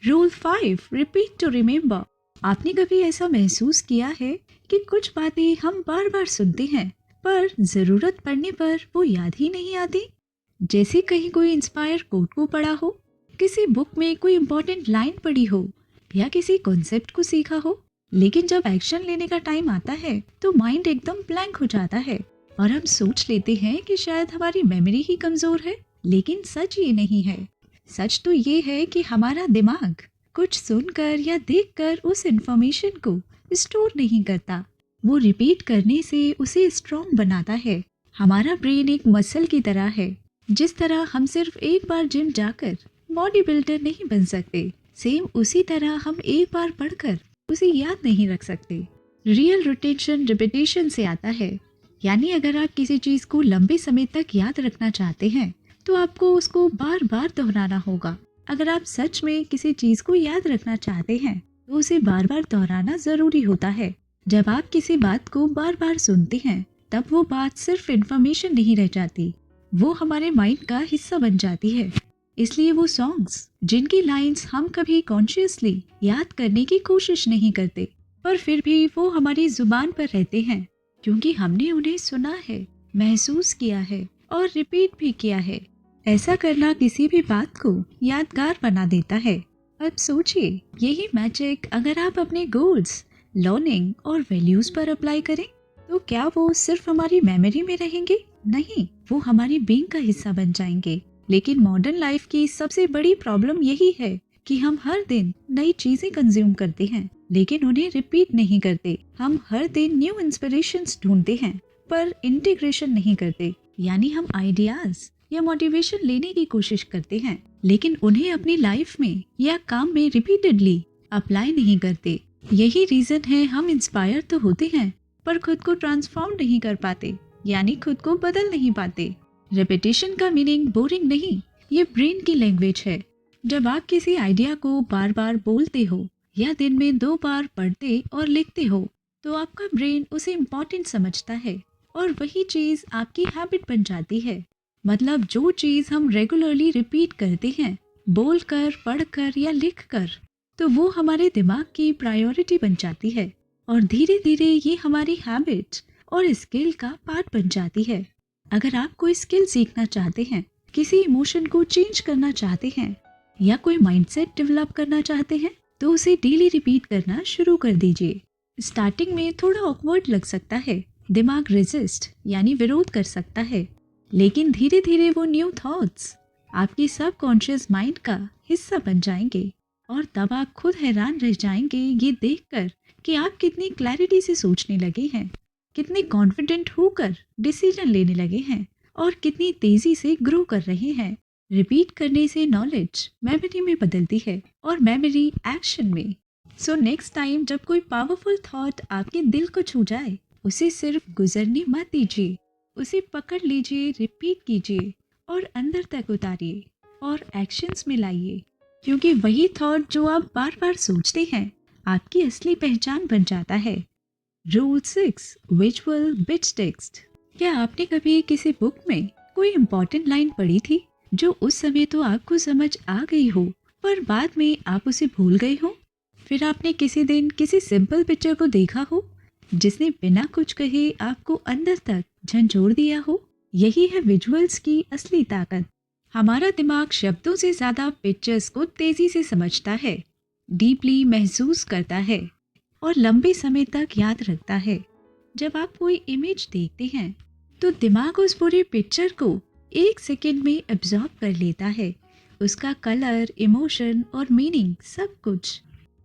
Rule 5, repeat to remember. आपने कभी ऐसा महसूस किया है कि कुछ बातें हम बार बार सुनते हैं पर जरूरत पड़ने पर वो याद ही नहीं आती? जैसे कहीं कोई इंस्पायर कोट को पढ़ा हो, किसी बुक में कोई इम्पोर्टेंट लाइन पढ़ी हो या किसी कॉन्सेप्ट को सीखा हो, लेकिन जब एक्शन लेने का टाइम आता है तो माइंड एकदम ब्लैंक हो जाता है और हम सोच लेते हैं कि शायद हमारी मेमोरी ही कमजोर है। लेकिन सच ये नहीं है। सच तो ये है कि हमारा दिमाग कुछ सुनकर या देखकर उस इन्फॉर्मेशन को स्टोर नहीं करता, वो रिपीट करने से उसे स्ट्रॉन्ग बनाता है। हमारा ब्रेन एक मसल की तरह है। जिस तरह हम सिर्फ एक बार जिम जाकर बॉडी बिल्डर नहीं बन सकते, सेम उसी तरह हम एक बार पढ़कर उसे याद नहीं रख सकते। रियल रिटेंशन रिपीटेशन से आता है। यानी अगर आप किसी चीज को लंबे समय तक याद रखना चाहते हैं तो आपको उसको बार बार दोहराना होगा। अगर आप सच में किसी चीज को याद रखना चाहते हैं तो उसे बार बार दोहराना जरूरी होता है। जब आप किसी बात को बार बार सुनते हैं तब वो बात सिर्फ इन्फॉर्मेशन नहीं रह जाती, वो हमारे माइंड का हिस्सा बन जाती है। इसलिए वो सॉन्ग्स जिनकी लाइंस हम कभी कॉन्शियसली याद करने की कोशिश नहीं करते, पर फिर भी वो हमारी जुबान पर रहते हैं क्योंकि हमने उन्हें सुना है, महसूस किया है और रिपीट भी किया है। ऐसा करना किसी भी बात को यादगार बना देता है। अब सोचिए, यही मैजिक अगर आप अपने गोल्स, लर्निंग और वैल्यूज पर अप्लाई करें तो क्या वो सिर्फ हमारी मेमोरी में रहेंगे? नहीं, वो हमारी बीइंग का हिस्सा बन जाएंगे। लेकिन मॉडर्न लाइफ की सबसे बड़ी प्रॉब्लम यही है कि हम हर दिन नई चीजें कंज्यूम करते हैं लेकिन उन्हें रिपीट नहीं करते। हम हर दिन न्यू इंस्पिरेशंस ढूंढते हैं पर इंटीग्रेशन नहीं करते। यानी हम आइडियाज या मोटिवेशन लेने की कोशिश करते हैं लेकिन उन्हें अपनी लाइफ में या काम में रिपीटेडली अप्लाई नहीं करते। यही रीजन है हम इंस्पायर तो होते हैं पर खुद को ट्रांसफॉर्म नहीं कर पाते, यानी खुद को बदल नहीं पाते। रेपिटेशन का मीनिंग बोरिंग नहीं, ये ब्रेन की लैंग्वेज है। जब आप किसी आइडिया को बार बार बोलते हो या दिन में 2 बार पढ़ते और लिखते हो तो आपका ब्रेन उसे इम्पोर्टेंट समझता है और वही चीज आपकी हैबिट बन जाती है। मतलब जो चीज हम रेगुलरली रिपीट करते हैं, बोलकर, पढ़कर या लिखकर, तो वो हमारे दिमाग की प्रायोरिटी बन जाती है और धीरे धीरे ये हमारी हैबिट और स्किल का पार्ट बन जाती है। अगर आप कोई स्किल सीखना चाहते हैं, किसी इमोशन को चेंज करना चाहते हैं या कोई माइंडसेट डेवलप करना चाहते हैं तो उसे डेली रिपीट करना शुरू कर दीजिए। स्टार्टिंग में थोड़ा ऑकवर्ड लग सकता है, दिमाग रेजिस्ट यानी विरोध कर सकता है, लेकिन धीरे धीरे वो न्यू थॉट्स आपके सबकॉन्शियस माइंड का हिस्सा बन जाएंगे और तब आप खुद हैरान रह जाएंगे ये देखकर कि आप कितनी क्लैरिटी से सोचने लगे हैं, कितने कॉन्फिडेंट होकर डिसीजन लेने लगे हैं और कितनी तेजी से ग्रो कर रहे हैं। रिपीट करने से नॉलेज मेमोरी में बदलती है और मेमोरी एक्शन में। सो नेक्स्ट टाइम जब कोई पावरफुल थॉट आपके दिल को छू जाए, उसे सिर्फ गुजरने मत दीजिए, उसे पकड़ लीजिए, रिपीट कीजिए और अंदर तक उतारिए और एक्शंस में लाइए, क्योंकि वही थॉट जो आप बार बार सोचते हैं आपकी असली पहचान बन जाता है। Rule 6, visual bit text. क्या आपने कभी किसी बुक में कोई इम्पोर्टेंट लाइन पढ़ी थी जो उस समय तो आपको समझ आ गई हो पर बाद में आप उसे भूल गए हो? फिर आपने किसी दिन किसी सिंपल पिक्चर को देखा हो जिसने बिना कुछ कहे आपको अंदर तक झंझोड़ दिया हो? यही है विजुअल्स की असली ताकत। हमारा दिमाग शब्दों से ज्यादा पिक्चर्स को तेजी से समझता है, डीपली महसूस करता है और लंबे समय तक याद रखता है। जब आप कोई इमेज देखते हैं तो दिमाग उस पूरी पिक्चर को 1 सेकंड में एब्जॉर्ब कर लेता है, उसका कलर, इमोशन और मीनिंग सब कुछ।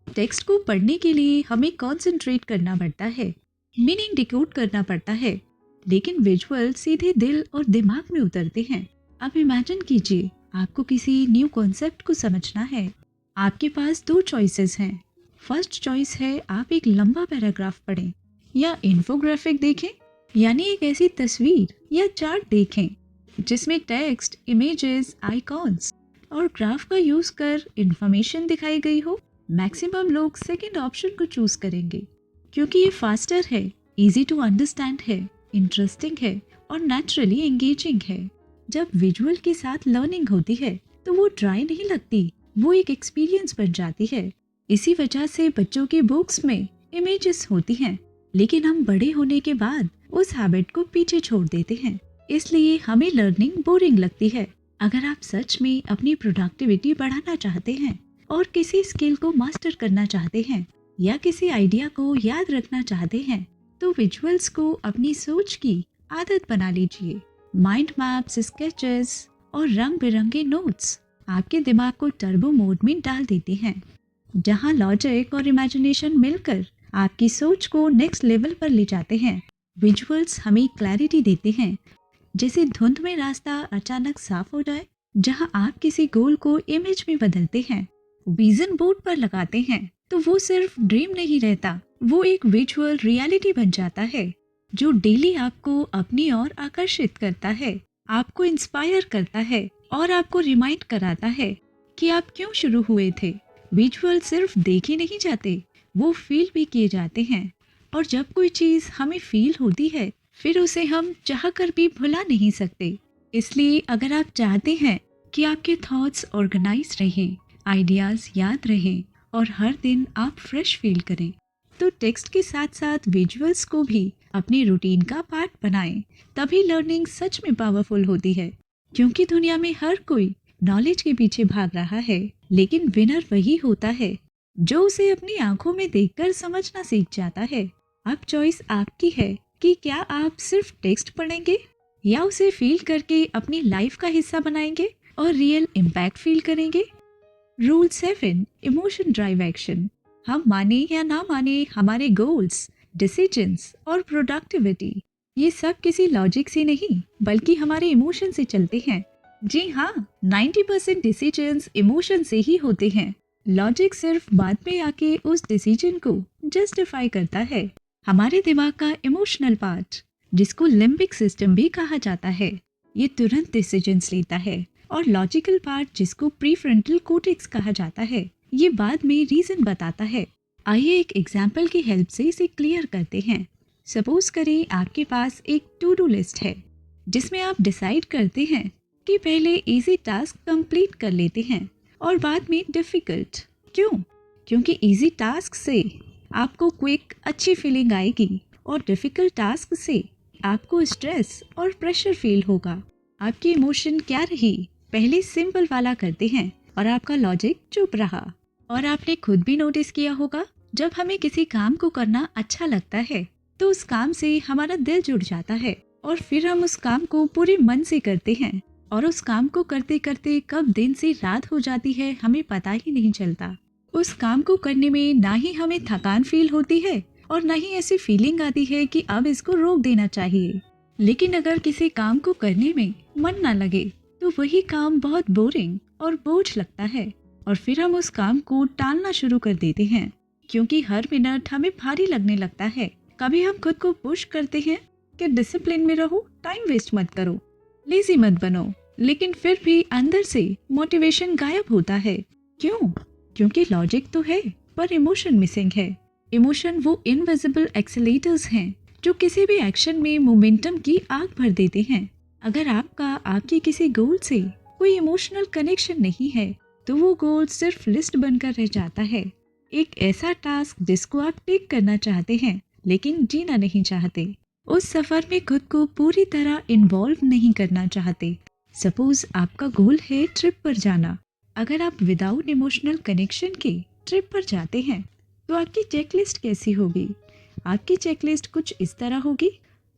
टेक्स्ट को पढ़ने के लिए हमें कंसंट्रेट करना पड़ता है, मीनिंग डिकोड करना पड़ता है, लेकिन विजुअल सीधे दिल और दिमाग में उतरते हैं। अब इमेजिन कीजिए आपको किसी न्यू कॉन्सेप्ट को समझना है। आपके पास 2 चॉइसेस हैं। फर्स्ट चॉइस है आप एक लंबा पैराग्राफ पढ़ें या इन्फोग्राफिक देखें, यानी एक ऐसी तस्वीर या चार्ट देखें जिसमें टेक्स्ट, इमेजेस, आइकॉन्स और ग्राफ का यूज कर इंफॉर्मेशन दिखाई गई हो। मैक्सिमम लोग सेकंड ऑप्शन को चूज करेंगे क्योंकि ये फास्टर है, इजी टू अंडरस्टैंड है, इंटरेस्टिंग है और नेचुरली एंगेजिंग है। जब विजुअल के साथ लर्निंग होती है तो वो ड्राई नहीं लगती, वो एक एक्सपीरियंस बन जाती है। इसी वजह से बच्चों की बुक्स में इमेजेस होती हैं, लेकिन हम बड़े होने के बाद उस हैबिट को पीछे छोड़ देते हैं, इसलिए हमें लर्निंग बोरिंग लगती है। अगर आप सच में अपनी प्रोडक्टिविटी बढ़ाना चाहते हैं और किसी स्किल को मास्टर करना चाहते हैं या किसी आइडिया को याद रखना चाहते हैं, तो विजुअल्स को अपनी सोच की आदत बना लीजिए। माइंड मैप्स, स्केचेस और रंग बिरंगे नोट्स आपके दिमाग को टर्बो मोड में डाल देते हैं, जहां लॉजिक और इमेजिनेशन मिलकर आपकी सोच को नेक्स्ट लेवल पर ले जाते हैं। विजुअल्स हमें क्लैरिटी देते हैं, जैसे धुंध में रास्ता अचानक साफ हो जाए। जहां आप किसी गोल को इमेज में बदलते हैं, विजन बोर्ड पर लगाते हैं, तो वो सिर्फ ड्रीम नहीं रहता, वो एक विजुअल रियलिटी बन जाता है जो डेली आपको अपनी ओर आकर्षित करता है, आपको इंस्पायर करता है और आपको रिमाइंड कराता है कि आप क्यों शुरू हुए थे। विजुअल सिर्फ देखे नहीं जाते, वो फील भी किए जाते हैं। और जब कोई चीज हमें फील होती है, फिर उसे हम चाहकर भी भुला नहीं सकते। इसलिए अगर आप चाहते हैं कि आपके थॉट्स ऑर्गेनाइज रहें, आइडियाज याद रहें और हर दिन आप फ्रेश फील करें, तो टेक्स्ट के साथ साथ विजुअल्स को भी अपनी रूटीन का पार्ट बनाएं। तभी लर्निंग सच में पावरफुल होती है। क्योंकि दुनिया में हर कोई नॉलेज के पीछे भाग रहा है, लेकिन विनर वही होता है जो उसे अपनी आंखों में देखकर समझना सीख जाता है। अब चॉइस आपकी है कि क्या आप सिर्फ टेक्स्ट पढ़ेंगे या उसे फील करके अपनी लाइफ का हिस्सा बनाएंगे और रियल इम्पैक्ट फील करेंगे। Rule 7, emotion drive action. हम माने या ना माने, हमारे गोल्स, डिसीजंस और प्रोडक्टिविटी, ये सब किसी लॉजिक से नहीं बल्कि हमारे इमोशन से चलते हैं। जी हाँ, 90% डिसीजंस इमोशन से ही होते हैं। लॉजिक सिर्फ बाद में आके उस डिसीजन को जस्टिफाई करता है। हमारे दिमाग का इमोशनल पार्ट, जिसको लिम्बिक सिस्टम भी कहा जाता है, ये तुरंत डिसीजंस लेता है, और लॉजिकल पार्ट, जिसको प्रीफ्रंटल कॉर्टेक्स कहा जाता है, ये बाद में रीजन बताता है। आइए एक एग्जाम्पल की हेल्प से इसे क्लियर करते हैं। सपोज करें आपके पास एक टू डू लिस्ट है, जिसमें आप डिसाइड करते हैं कि पहले इजी टास्क कंप्लीट कर लेते हैं और बाद में डिफिकल्ट। क्यों? क्योंकि इजी टास्क से आपको क्विक अच्छी फीलिंग आएगी और डिफिकल्ट टास्क से आपको स्ट्रेस और प्रेशर फील होगा। आपकी इमोशन क्या रही? पहले सिंपल वाला करते हैं और आपका लॉजिक चुप रहा। और आपने खुद भी नोटिस किया होगा, जब हमें किसी काम को करना अच्छा लगता है तो उस काम से हमारा दिल जुड़ जाता है और फिर हम उस काम को पूरे मन से करते हैं, और उस काम को करते करते कब दिन से रात हो जाती है हमें पता ही नहीं चलता। उस काम को करने में ना ही हमें थकान फील होती है और ना ही ऐसी फीलिंग आती है कि अब इसको रोक देना चाहिए। लेकिन अगर किसी काम को करने में मन ना लगे तो वही काम बहुत बोरिंग और बोझ लगता है, और फिर हम उस काम को टालना शुरू कर देते हैं, क्योंकि हर मिनट हमें भारी लगने लगता है। कभी हम खुद को पुश करते हैं कि डिसिप्लिन में रहो, टाइम वेस्ट मत करो, लेजी मत बनो, लेकिन फिर भी अंदर से मोटिवेशन गायब होता है। क्यों? क्योंकि लॉजिक तो है पर इमोशन मिसिंग है। इमोशन वो इनविजिबल एक्सेलेटर्स हैं जो किसी भी एक्शन में मोमेंटम की आग भर देते हैं। अगर आपकी किसी गोल से कोई इमोशनल कनेक्शन नहीं है तो वो गोल सिर्फ लिस्ट बनकर रह जाता है, एक ऐसा टास्क जिसको आप टिक करना चाहते हैं लेकिन जीना नहीं चाहते, उस सफर में खुद को पूरी तरह इन्वॉल्व नहीं करना चाहते। सपोज आपका गोल है ट्रिप पर जाना। अगर आप विदाउट इमोशनल कनेक्शन के ट्रिप पर जाते हैं तो आपकी चेकलिस्ट कैसी होगी? आपकी चेकलिस्ट कुछ इस तरह होगी: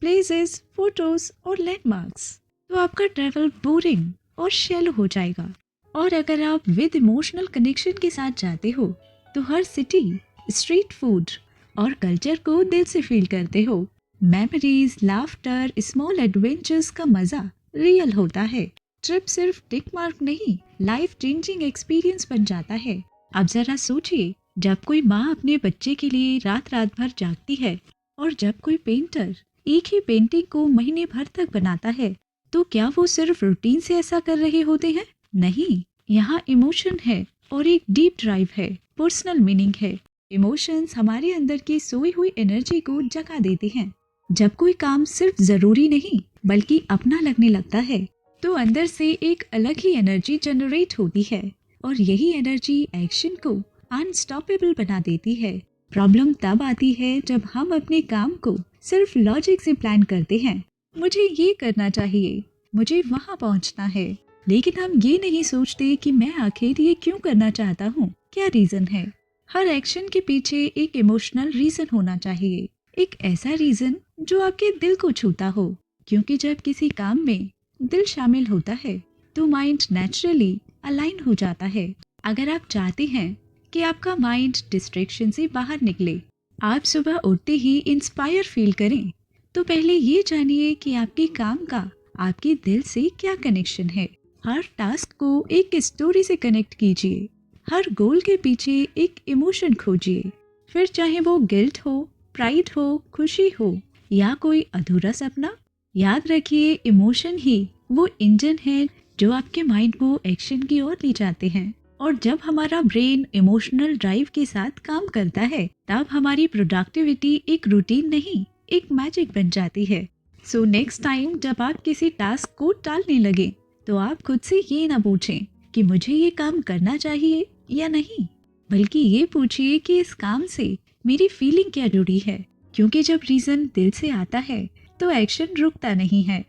प्लेसेस, फोटोज और लैंडमार्क्स। तो आपका ट्रैवल बोरिंग और शैलो हो जाएगा। और अगर आप विद इमोशनल कनेक्शन के साथ जाते हो तो हर सिटी, स्ट्रीट फूड और कल्चर को दिल से फील करते हो। मेमोरीज, लाफ्टर, स्मॉल एडवेंचर्स का मजा रियल होता है। ट्रिप सिर्फ टिक मार्क नहीं, लाइफ चेंजिंग एक्सपीरियंस बन जाता है। अब जरा सोचिए, जब कोई माँ अपने बच्चे के लिए रात रात भर जागती है और जब कोई पेंटर एक ही पेंटिंग को महीने भर तक बनाता है, तो क्या वो सिर्फ रूटीन से ऐसा कर रहे होते हैं? नहीं, यहाँ इमोशन है और एक डीप ड्राइव है, पर्सनल मीनिंग है। इमोशंस हमारे अंदर की सोई हुई एनर्जी को जगा देते हैं। जब कोई काम सिर्फ जरूरी नहीं बल्कि अपना लगने लगता है तो अंदर से एक अलग ही एनर्जी जनरेट होती है। और यही एनर्जी एक्शन को अनस्टॉपेबल बना देती है। प्रॉब्लम तब आती है जब हम अपने काम को सिर्फ लॉजिक से प्लान करते हैं। मुझे ये करना चाहिए, मुझे वहाँ पहुँचना है, लेकिन हम ये नहीं सोचते कि मैं आखिर ये क्यों करना चाहता हूँ, क्या रीजन है। हर एक्शन के पीछे एक इमोशनल रीजन होना चाहिए, एक ऐसा रीजन जो आपके दिल को छूता हो, क्योंकि जब किसी काम में दिल शामिल होता है तो माइंड नेचुरली अलाइन हो जाता है। अगर आप चाहते हैं कि आपका माइंड डिस्ट्रैक्शन से बाहर निकले, आप सुबह उठते ही इंस्पायर फील करें, तो पहले ये जानिए कि आपके काम का आपके दिल से क्या कनेक्शन है। हर टास्क को एक स्टोरी से कनेक्ट कीजिए, हर गोल के पीछे एक इमोशन खोजिए, फिर चाहे वो गिल्ट हो, प्राइड हो, खुशी हो या कोई अधूरा सपना। याद रखिए, इमोशन ही वो इंजन है जो आपके माइंड को एक्शन की ओर ले जाते हैं। और जब हमारा ब्रेन इमोशनल ड्राइव के साथ काम करता है, तब हमारी प्रोडक्टिविटी एक रूटीन नहीं, एक मैजिक बन जाती है। सो नेक्स्ट टाइम जब आप किसी टास्क को टालने लगे, तो आप खुद से ये ना पूछें कि मुझे ये काम करना चाहिए या नहीं, बल्कि ये पूछिए कि इस काम से मेरी फीलिंग क्या जुड़ी है, क्योंकि जब रीजन दिल से आता है तो एक्शन रुकता नहीं है।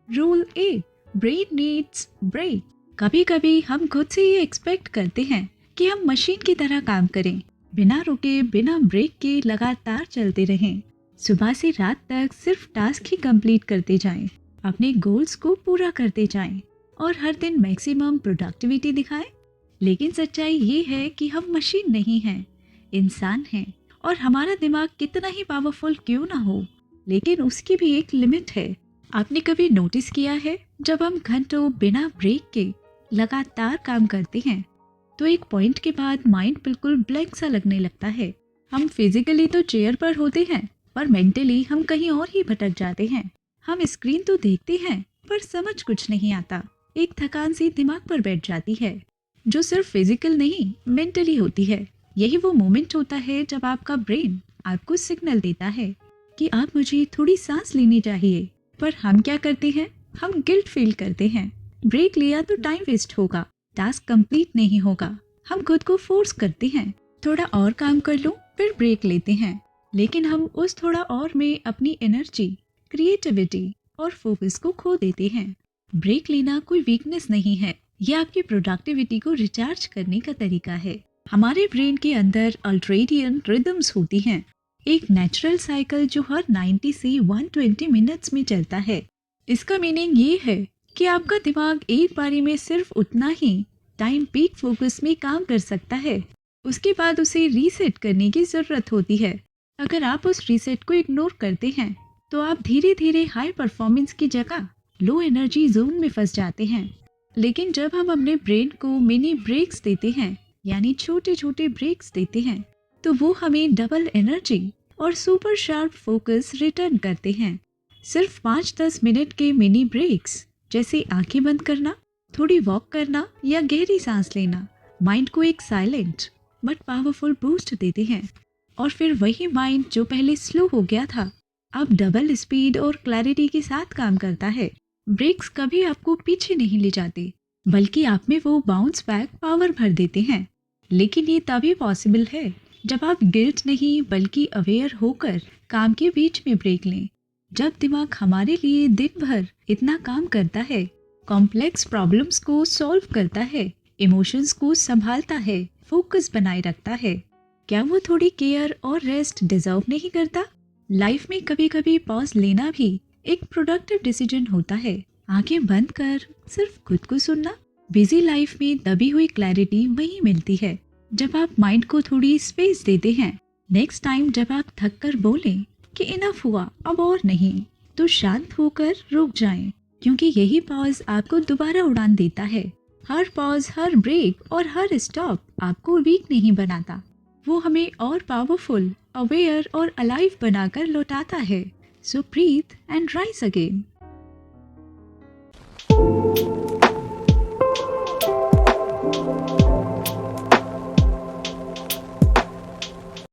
Rule 8, brain needs break. कभी कभी हम खुद से ये एक्सपेक्ट करते हैं कि हम मशीन की तरह काम करें, बिना रुके, बिना ब्रेक के लगातार चलते रहें, सुबह से रात तक सिर्फ टास्क ही कंप्लीट करते जाएं, अपने गोल्स को पूरा करते जाएं और हर दिन मैक्सिमम प्रोडक्टिविटी दिखाएं। लेकिन सच्चाई ये है कि हम मशीन नहीं हैं, इंसान हैं, और हमारा दिमाग कितना ही पावरफुल क्यों ना हो, लेकिन उसकी भी एक लिमिट है। आपने कभी नोटिस किया है, जब हम घंटों बिना ब्रेक के लगातार काम करते हैं तो एक पॉइंट के बाद माइंड बिल्कुल ब्लैंक सा लगने लगता है। हम फिजिकली तो चेयर पर होते हैं, पर मेंटली हम कहीं और ही भटक जाते हैं। हम स्क्रीन तो देखते हैं, पर समझ कुछ नहीं आता। एक थकान सी दिमाग पर बैठ जाती है, जो सिर्फ फिजिकल नहीं, मेंटली होती है। यही वो मोमेंट होता है जब आपका ब्रेन आपको सिग्नल देता है कि आप मुझे थोड़ी सांस लेनी चाहिए। पर हम क्या करते हैं, हम गिल्ट फील करते हैं, ब्रेक लिया तो टाइम वेस्ट होगा, टास्क कंप्लीट नहीं होगा। हम खुद को फोर्स करते हैं, थोड़ा और काम कर लो, फिर ब्रेक लेते हैं, लेकिन हम उस थोड़ा और में अपनी एनर्जी, क्रिएटिविटी और फोकस को खो देते हैं। ब्रेक लेना कोई वीकनेस नहीं है, यह आपकी प्रोडक्टिविटी को रिचार्ज करने का तरीका है। हमारे ब्रेन के अंदर अल्ट्रेडियन रिदम्स होती हैं, एक नेचुरल साइकिल जो हर 90 से 120 मिनट्स में चलता है। इसका मीनिंग ये है कि आपका दिमाग एक बारी में सिर्फ उतना ही टाइम पीक फोकस में काम कर सकता है, उसके बाद उसे रीसेट करने की ज़रूरत होती है। अगर आप उस रीसेट को इग्नोर करते हैं तो आप धीरे धीरे हाई परफॉर्मेंस की जगह लो एनर्जी जोन में फंस जाते हैं। लेकिन जब हम अपने ब्रेन को मिनी ब्रेक्स देते हैं, यानी छोटे छोटे ब्रेक्स देते हैं, तो वो हमें डबल एनर्जी और सुपर शार्प फोकस रिटर्न करते हैं। सिर्फ 5-10 मिनट के मिनी ब्रेक्स, जैसे आंखें बंद करना, थोड़ी वॉक करना या गहरी सांस लेना, माइंड को एक साइलेंट बट पावरफुल बूस्ट देते हैं। और फिर वही माइंड जो पहले स्लो हो गया था, अब डबल स्पीड और क्लैरिटी के साथ काम करता है। ब्रेक्स कभी आपको पीछे नहीं ले जाते, बल्कि आप में वो बाउंस बैक पावर भर देते हैं। लेकिन ये तभी पॉसिबल है जब आप गिल्ट नहीं बल्कि अवेयर होकर काम के बीच में ब्रेक लें। जब दिमाग हमारे लिए दिन भर इतना काम करता है, कॉम्प्लेक्स प्रॉब्लम्स को सॉल्व करता है, इमोशंस को संभालता है, फोकस बनाए रखता है, क्या वो थोड़ी केयर और रेस्ट डिजर्व नहीं करता? लाइफ में कभी कभी पॉज लेना भी एक प्रोडक्टिव डिसीजन होता है। आंखें बंद कर सिर्फ खुद को सुनना। बिजी लाइफ में दबी हुई क्लैरिटी वही मिलती है जब आप माइंड को थोड़ी स्पेस देते हैं। नेक्स्ट टाइम जब आप थक कर बोलें कि इनफ हुआ, अब और नहीं, तो शांत होकर रुक जाएं, क्योंकि यही पॉज आपको दोबारा उड़ान देता है। हर पॉज, हर ब्रेक और हर स्टॉप आपको वीक नहीं बनाता, वो हमें और पावरफुल, अवेयर और अलाइव बनाकर लौटाता है। सो ब्रीथ एंड राइज अगेन।